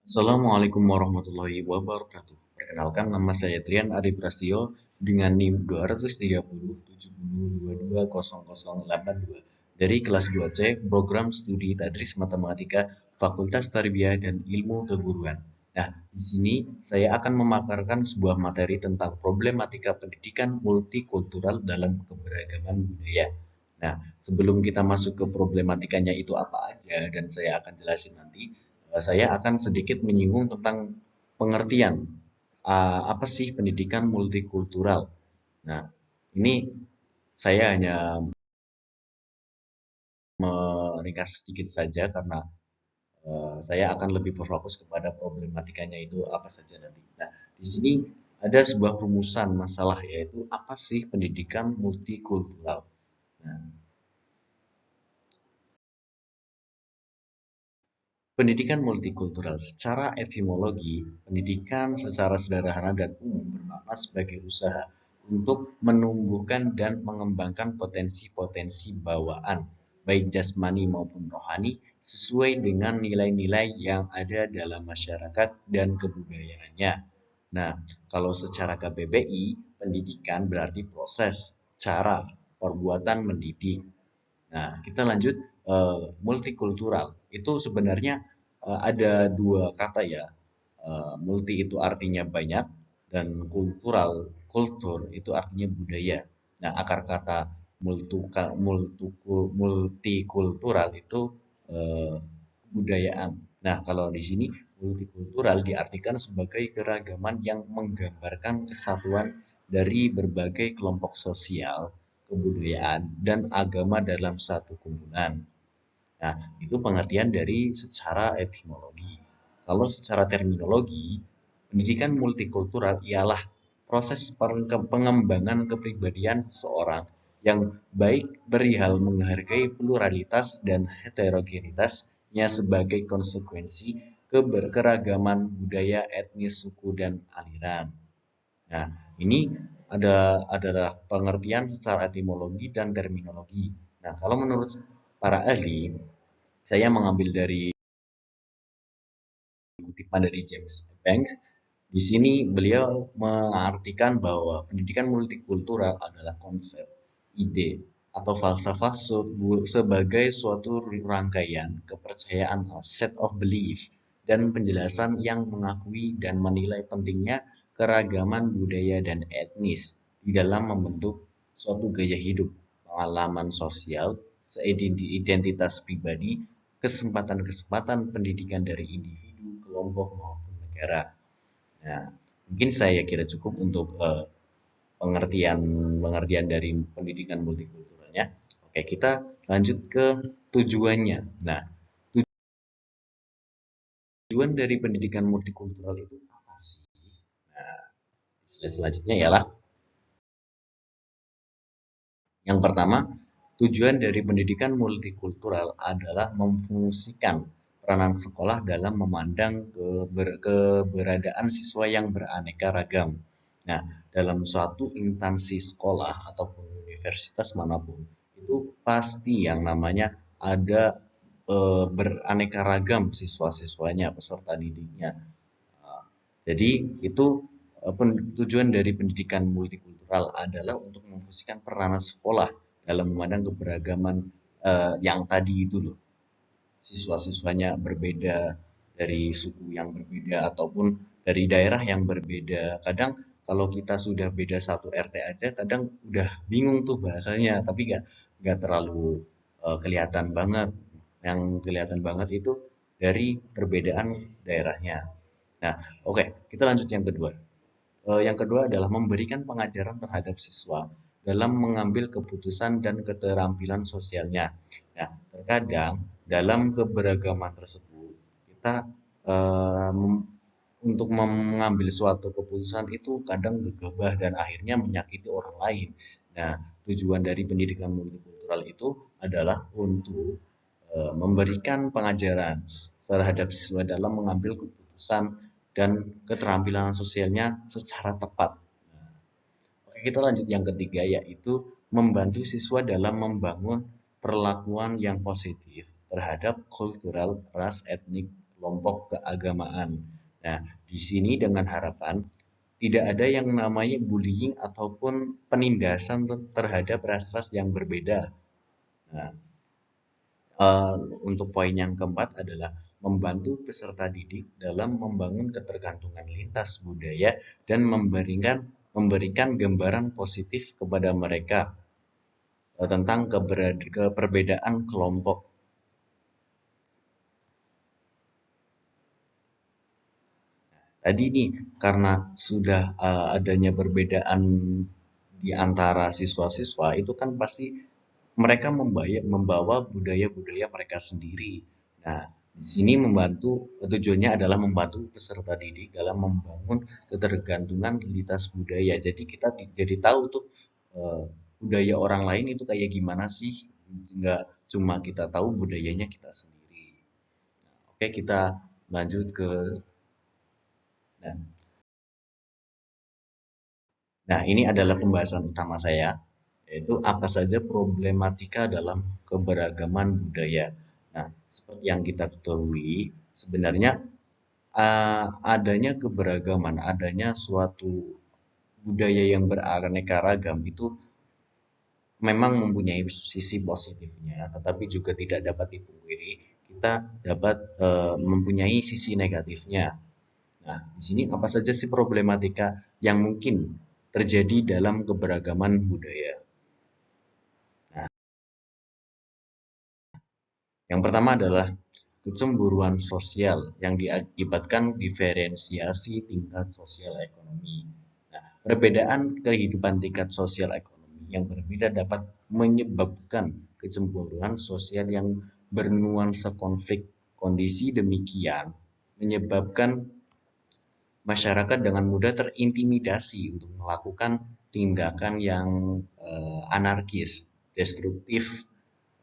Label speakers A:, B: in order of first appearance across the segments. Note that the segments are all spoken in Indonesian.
A: Assalamualaikum warahmatullahi wabarakatuh. Perkenalkan, nama saya Trian Adi Prasetyo dengan NIM 230 7022 dari kelas 2C Program Studi Tadris Matematika Fakultas Tarbiyah dan Ilmu Keguruan. Nah, di sini saya akan memaparkan sebuah materi tentang problematika pendidikan multikultural dalam keberagaman budaya. Nah, sebelum kita masuk ke problematikanya itu apa aja dan saya akan jelasin nanti, saya akan sedikit menyinggung tentang pengertian apa sih pendidikan multikultural. Nah, ini saya hanya meringkas sedikit saja karena saya akan lebih berfokus kepada problematikanya itu apa saja nanti. Nah, di sini ada sebuah rumusan masalah yaitu apa sih pendidikan multikultural. Nah, pendidikan multikultural secara etimologi, pendidikan secara sederhana dan umum bermakna sebagai usaha untuk menumbuhkan dan mengembangkan potensi-potensi bawaan, baik jasmani maupun rohani, sesuai dengan nilai-nilai yang ada dalam masyarakat dan kebudayaannya. Nah, kalau secara KBBI, pendidikan berarti proses, cara, perbuatan mendidik. Nah, kita lanjut multikultural. Itu sebenarnya ada dua kata ya. Multi itu artinya banyak dan kultural, kultur itu artinya budaya. Nah, akar kata multikultural itu eh, budayaan. Nah, kalau di sini multikultural diartikan sebagai keragaman yang menggambarkan kesatuan dari berbagai kelompok sosial, kebudayaan, dan agama dalam satu kumpulan. Nah, itu pengertian dari secara etimologi. Kalau secara terminologi, pendidikan multikultural ialah proses pengembangan kepribadian seseorang yang baik perihal menghargai pluralitas dan heterogenitasnya sebagai konsekuensi keberkeragaman budaya, etnis, suku, dan aliran. Nah, ini adalah pengertian secara etimologi dan terminologi. Nah, kalau menurut para ahli, saya mengambil dari kutipan dari James Bank. Di sini beliau mengartikan bahwa pendidikan multikultural adalah konsep, ide, atau falsafah sebagai suatu rangkaian kepercayaan set of belief dan penjelasan yang mengakui dan menilai pentingnya keragaman budaya dan etnis di dalam membentuk suatu gaya hidup, pengalaman sosial, identitas pribadi, kesempatan-kesempatan pendidikan dari individu, kelompok maupun negara. Nah, mungkin saya kira cukup untuk pengertian pengertian dari pendidikan multikulturalnya. Oke, kita lanjut ke tujuannya. Nah, tujuan dari pendidikan multikultural itu apa sih? Nah, slide selanjutnya ialah yang pertama, tujuan dari pendidikan multikultural adalah memfungsikan peranan sekolah dalam memandang keberadaan siswa yang beraneka ragam. Nah, dalam suatu instansi sekolah ataupun universitas manapun, itu pasti yang namanya ada beraneka ragam siswa-siswanya, peserta didiknya. Jadi itu tujuan dari pendidikan multikultural adalah untuk memfungsikan peranan sekolah dalam memandang keberagaman yang tadi itu loh. Siswa-siswanya berbeda dari suku yang berbeda ataupun dari daerah yang berbeda. Kadang kalau kita sudah beda satu RT aja, kadang udah bingung tuh bahasanya, tapi nggak terlalu kelihatan banget. Yang kelihatan banget itu dari perbedaan daerahnya. Nah, oke, kita lanjut yang kedua. Yang kedua adalah memberikan pengajaran terhadap siswa dalam mengambil keputusan dan keterampilan sosialnya. Nah, terkadang dalam keberagaman tersebut kita eh, untuk mengambil suatu keputusan itu kadang gegabah dan akhirnya menyakiti orang lain. Nah, tujuan dari pendidikan multikultural itu adalah untuk memberikan pengajaran terhadap siswa dalam mengambil keputusan dan keterampilan sosialnya secara tepat. Oke, kita lanjut yang ketiga yaitu membantu siswa dalam membangun perlakuan yang positif terhadap kultural, ras, etnik, kelompok keagamaan. Nah, di sini dengan harapan tidak ada yang namanya bullying ataupun penindasan terhadap ras-ras yang berbeda. Nah, eh, untuk poin yang keempat adalah membantu peserta didik dalam membangun ketergantungan lintas budaya dan memberikan gambaran positif kepada mereka tentang keperbedaan kelompok. Tadi nih, karena sudah adanya perbedaan di antara siswa-siswa, itu kan pasti mereka membawa budaya-budaya mereka sendiri. Nah, di sini tujuannya adalah membantu peserta didik dalam membangun ketergantungan lintas budaya. Jadi kita jadi tahu tuh eh, budaya orang lain itu kayak gimana sih, nggak cuma kita tahu budayanya kita sendiri. Oke, kita lanjut ke nah, nah, ini adalah pembahasan utama saya, yaitu apa saja problematika dalam keberagaman budaya. Nah, seperti yang kita ketahui, sebenarnya adanya keberagaman, adanya suatu budaya yang beraneka ragam itu memang mempunyai sisi positifnya, tetapi juga tidak dapat dipungkiri kita dapat mempunyai sisi negatifnya. Nah, di sini apa saja sih problematika yang mungkin terjadi dalam keberagaman budaya? Nah, yang pertama adalah kecemburuan sosial yang diakibatkan diferensiasi tingkat sosial ekonomi. Nah, perbedaan kehidupan tingkat sosial ekonomi yang berbeda dapat menyebabkan kecemburuan sosial yang bernuansa konflik. Kondisi demikian menyebabkan masyarakat dengan mudah terintimidasi untuk melakukan tindakan yang anarkis, destruktif,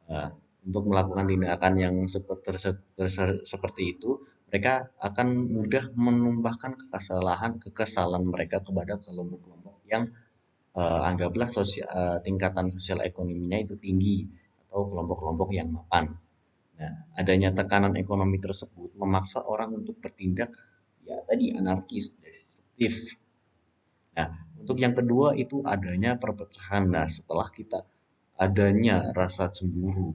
A: eh, untuk melakukan tindakan yang seperti itu, mereka akan mudah menumpahkan kekesalan mereka kepada kelompok-kelompok yang anggaplah tingkatan sosial ekonominya itu tinggi atau kelompok-kelompok yang mapan. Nah, adanya tekanan ekonomi tersebut memaksa orang untuk bertindak ya tadi anarkis, destruktif. Nah, untuk yang kedua itu adanya perpecahan. Nah, setelah kita adanya rasa cemburu,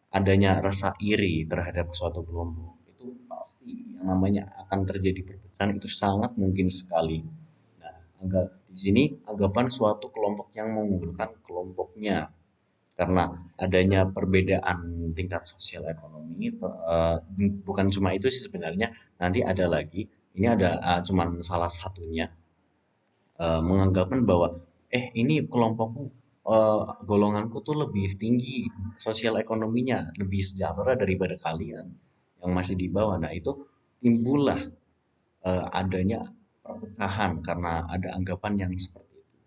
A: adanya rasa iri terhadap suatu kelompok, itu pasti yang namanya akan terjadi perpecahan itu sangat mungkin sekali. Nah, di sini anggapan suatu kelompok yang mengunggulkan kelompoknya karena adanya perbedaan tingkat sosial ekonomi. Bukan cuma itu sih sebenarnya, nanti ada lagi. Ini ada cuman salah satunya, menganggapan bahwa ini kelompokku, golonganku tuh lebih tinggi sosial ekonominya, lebih sejahtera daripada kalian yang masih di bawah. Nah, itu timbullah adanya perpecahan karena ada anggapan yang seperti itu.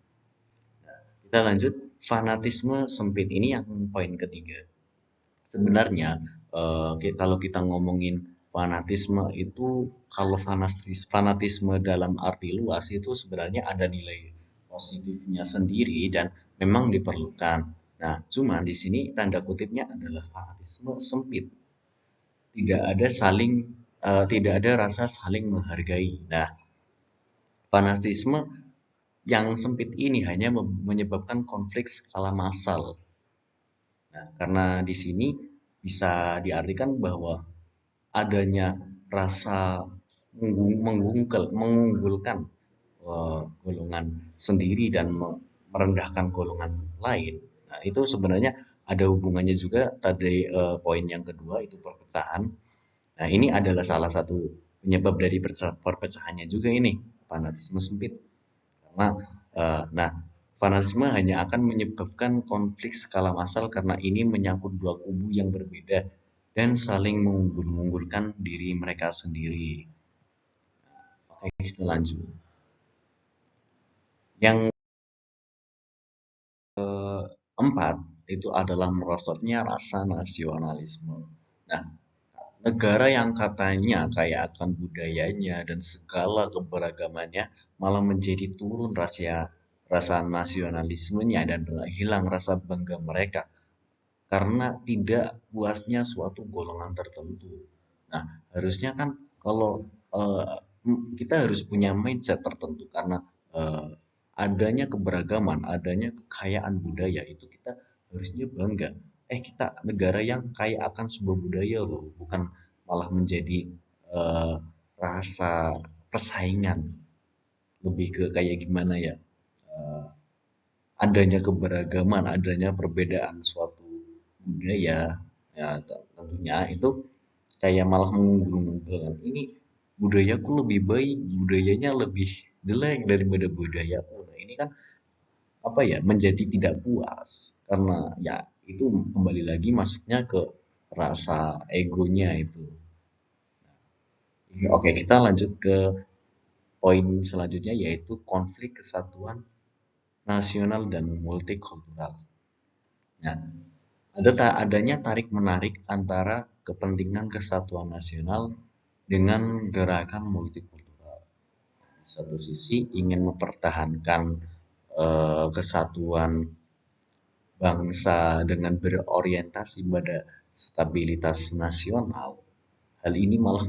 A: Kita lanjut, fanatisme sempit ini yang poin ketiga. Sebenarnya kalau kita ngomongin fanatisme itu, kalau fanatisme dalam arti luas itu sebenarnya ada nilai positifnya sendiri dan memang diperlukan. Nah, cuma di sini tanda kutipnya adalah fanatisme sempit. Tidak ada rasa saling menghargai. Nah, fanatisme yang sempit ini hanya menyebabkan konflik skala massal. Nah, karena di sini bisa diartikan bahwa adanya rasa mengunggulkan golongan sendiri dan merendahkan golongan lain. Nah, itu sebenarnya ada hubungannya juga tadi, poin yang kedua itu perpecahan. Nah, ini adalah salah satu penyebab dari perpecahannya juga ini, fanatisme sempit. Karena nah, fanatisme hanya akan menyebabkan konflik skala massal karena ini menyangkut dua kubu yang berbeda dan saling mengunggulkan diri mereka sendiri. Oke, kita lanjut. Yang keempat itu adalah merosotnya rasa nasionalisme. Nah, negara yang katanya kaya akan budayanya dan segala keberagamannya malah menjadi turun rasa nasionalismenya dan hilang rasa bangga mereka karena tidak puasnya suatu golongan tertentu. Nah, Harusnya kan kalau kita harus punya mindset tertentu karena eh, adanya keberagaman, adanya kekayaan budaya itu kita harusnya bangga. Kita negara yang kaya akan sebuah budaya loh, bukan malah menjadi eh, rasa persaingan. Lebih ke kayak gimana ya? eh, Adanya keberagaman, adanya perbedaan suatu budaya, ya tentunya itu kayak malah mengunggul-unggulkan. Ini budayaku lebih baik, budayanya lebih jelek daripada budayaku. Nah, ini kan apa ya, menjadi tidak puas karena ya itu kembali lagi masuknya ke rasa egonya itu. Oke, kita lanjut ke poin selanjutnya yaitu konflik kesatuan nasional dan multikultural. Nah, adanya tarik-menarik antara kepentingan kesatuan nasional dengan gerakan multikultural. Di satu sisi ingin mempertahankan kesatuan bangsa dengan berorientasi pada stabilitas nasional. Hal ini malah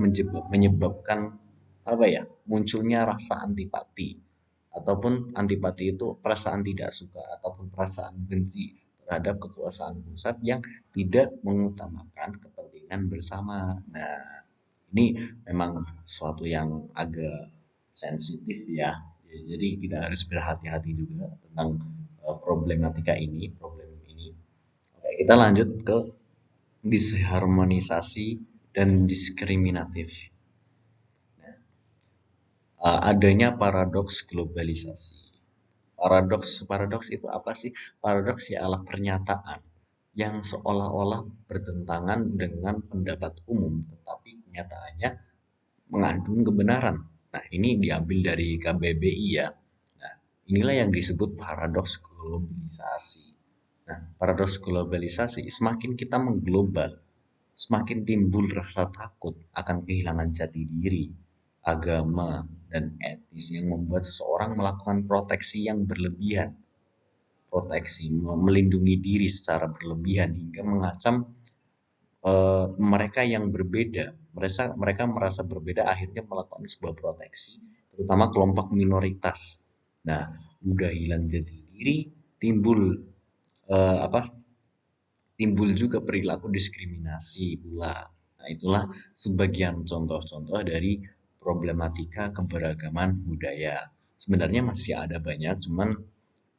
A: menyebabkan apa ya? Munculnya rasa antipati ataupun antipati itu perasaan tidak suka ataupun perasaan benci terhadap kekuasaan pusat yang tidak mengutamakan kepentingan bersama. Nah, ini memang suatu yang agak sensitif ya. Jadi kita harus berhati-hati juga tentang problematika ini, problem ini. Oke, kita lanjut ke disharmonisasi dan diskriminatif. Adanya paradoks globalisasi. Paradoks itu apa sih? Paradoks ialah pernyataan yang seolah-olah bertentangan dengan pendapat umum, tetapi kenyataannya mengandung kebenaran. Nah, ini diambil dari KBBI ya. Nah, inilah yang disebut paradoks globalisasi. Nah, paradoks globalisasi, semakin kita mengglobal, semakin timbul rasa takut akan kehilangan jati diri, agama, dan etis yang membuat seseorang melakukan proteksi yang berlebihan. Proteksi melindungi diri secara berlebihan hingga mengancam mereka yang berbeda. Mereka merasa berbeda akhirnya melakukan sebuah proteksi, terutama kelompok minoritas. Nah, udah hilang jati diri, timbul apa? Timbul juga perilaku diskriminasi pula. Nah, itulah sebagian contoh-contoh dari problematika keberagaman budaya. Sebenarnya masih ada banyak, cuman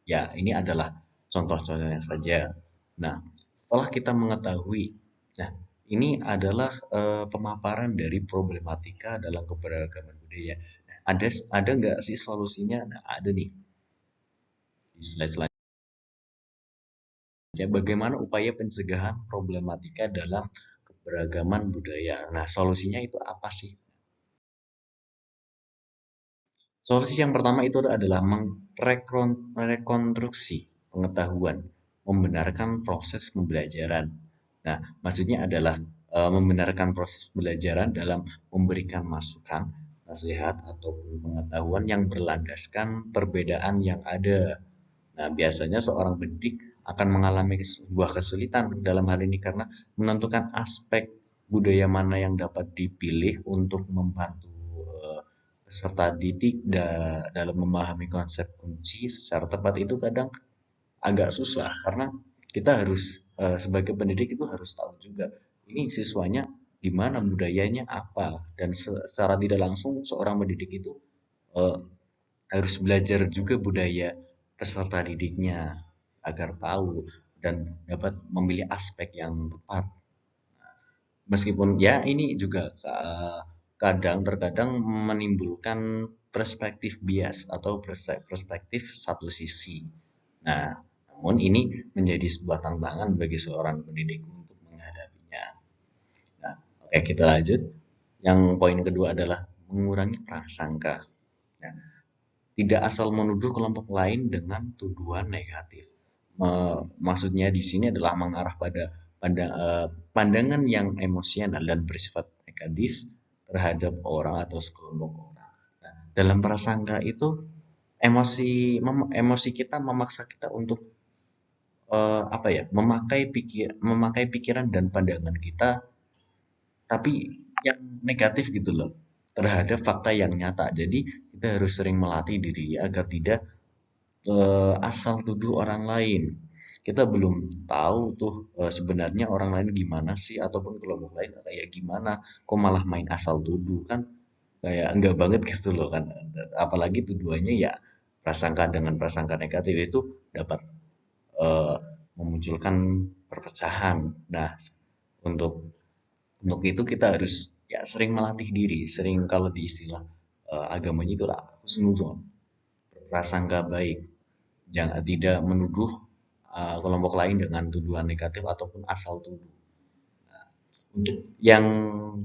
A: ya ini adalah contoh-contohnya saja. Nah, setelah kita mengetahui, nah ini adalah pemaparan dari problematika dalam keberagaman budaya. Nah, ada nggak sih solusinya? Nah, ada nih di slide selanjutnya. Bagaimana upaya pencegahan problematika dalam keberagaman budaya? Nah, solusinya itu apa sih? Solusi yang pertama itu adalah merekonstruksi pengetahuan, membenarkan proses pembelajaran. Nah, maksudnya adalah membenarkan proses pembelajaran dalam memberikan masukan, nasihat, ataupun pengetahuan yang berlandaskan perbedaan yang ada. Nah, biasanya seorang pendidik akan mengalami sebuah kesulitan dalam hal ini karena menentukan aspek budaya mana yang dapat dipilih untuk membantu peserta didik dalam memahami konsep kunci secara tepat itu kadang agak susah karena kita harus sebagai pendidik itu harus tahu juga ini siswanya gimana budayanya apa dan secara tidak langsung seorang pendidik itu eh, harus belajar juga budaya peserta didiknya agar tahu dan dapat memilih aspek yang tepat. Meskipun ya ini juga terkadang menimbulkan perspektif bias atau perspektif satu sisi. Nah, namun ini menjadi sebuah tantangan bagi seorang pendidik untuk menghadapinya. Nah, oke kita lanjut. Yang poin kedua adalah mengurangi prasangka. Nah, tidak asal menuduh kelompok lain dengan tuduhan negatif. Maksudnya di sini adalah mengarah pada pandangan yang emosional dan bersifat negatif terhadap orang atau sekelompok orang. Nah, dalam prasangka itu emosi kita memaksa kita untuk memakai pikiran dan pandangan kita, tapi yang negatif gitu loh terhadap fakta yang nyata. Jadi kita harus sering melatih diri agar tidak asal tuduh orang lain. Kita belum tahu tuh sebenarnya orang lain gimana sih ataupun kelompok lain kayak gimana, kok malah main asal tuduh kan kayak enggak banget gitu loh kan. Apalagi tuduhannya ya prasangka dengan prasangka negatif itu dapat eh, memunculkan perpecahan. Nah, untuk itu kita harus ya sering melatih diri, sering kalau di istilah agamanya itu lah husnuzon, prasangka baik, jangan tidak menuduh kelompok lain dengan tuduhan negatif ataupun asal tuduh. Untuk yang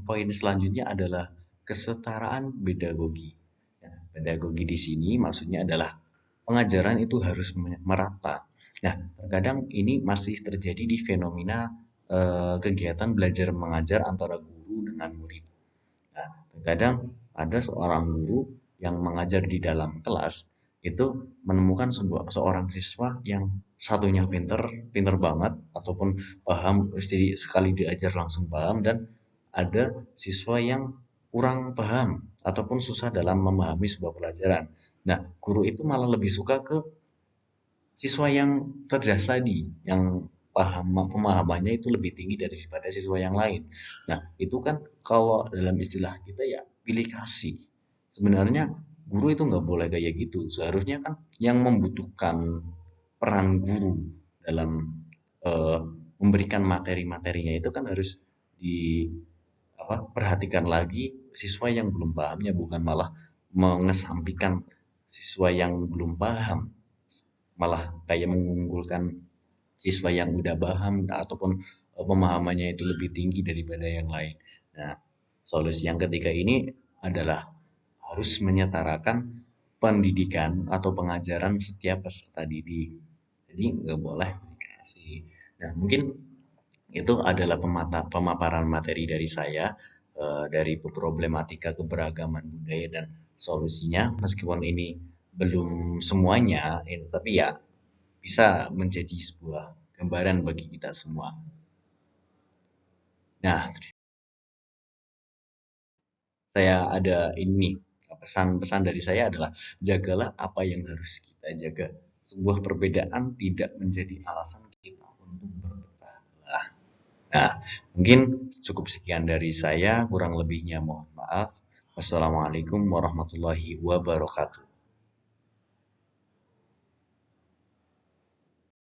A: poin selanjutnya adalah kesetaraan pedagogi. Ya, pedagogi di sini maksudnya adalah pengajaran itu harus merata. Nah, terkadang ini masih terjadi di fenomena kegiatan belajar mengajar antara guru dengan murid. Nah, terkadang ada seorang guru yang mengajar di dalam kelas itu menemukan seorang siswa yang satunya pinter, pinter banget ataupun paham, jadi sekali diajar langsung paham dan ada siswa yang kurang paham ataupun susah dalam memahami sebuah pelajaran. Nah, guru itu malah lebih suka ke siswa yang cerdas tadi, yang pemahamannya itu lebih tinggi daripada siswa yang lain. Nah, itu kan kalau dalam istilah kita ya pilih kasih. Sebenarnya guru itu nggak boleh kayak gitu. Seharusnya kan yang membutuhkan peran guru dalam eh, memberikan materi-materinya itu kan harus di perhatikan lagi siswa yang belum pahamnya, bukan malah mengesampingkan siswa yang belum paham, malah kayak mengunggulkan siswa yang udah paham ataupun pemahamannya itu lebih tinggi daripada yang lain. Nah, solusi yang ketiga ini adalah harus menyetarakan pendidikan atau pengajaran setiap peserta didik. Jadi nggak boleh dikasih. Nah, mungkin itu adalah pemaparan materi dari saya dari problematika keberagaman budaya dan solusinya. Meskipun ini belum semuanya, tapi ya bisa menjadi sebuah gambaran bagi kita semua. Nah, saya ada ini pesan-pesan dari saya adalah jagalah apa yang harus kita jaga. Sebuah perbedaan tidak menjadi alasan kita untuk berpecah belah. Nah, mungkin cukup sekian dari saya, kurang lebihnya mohon maaf. Wassalamualaikum warahmatullahi wabarakatuh.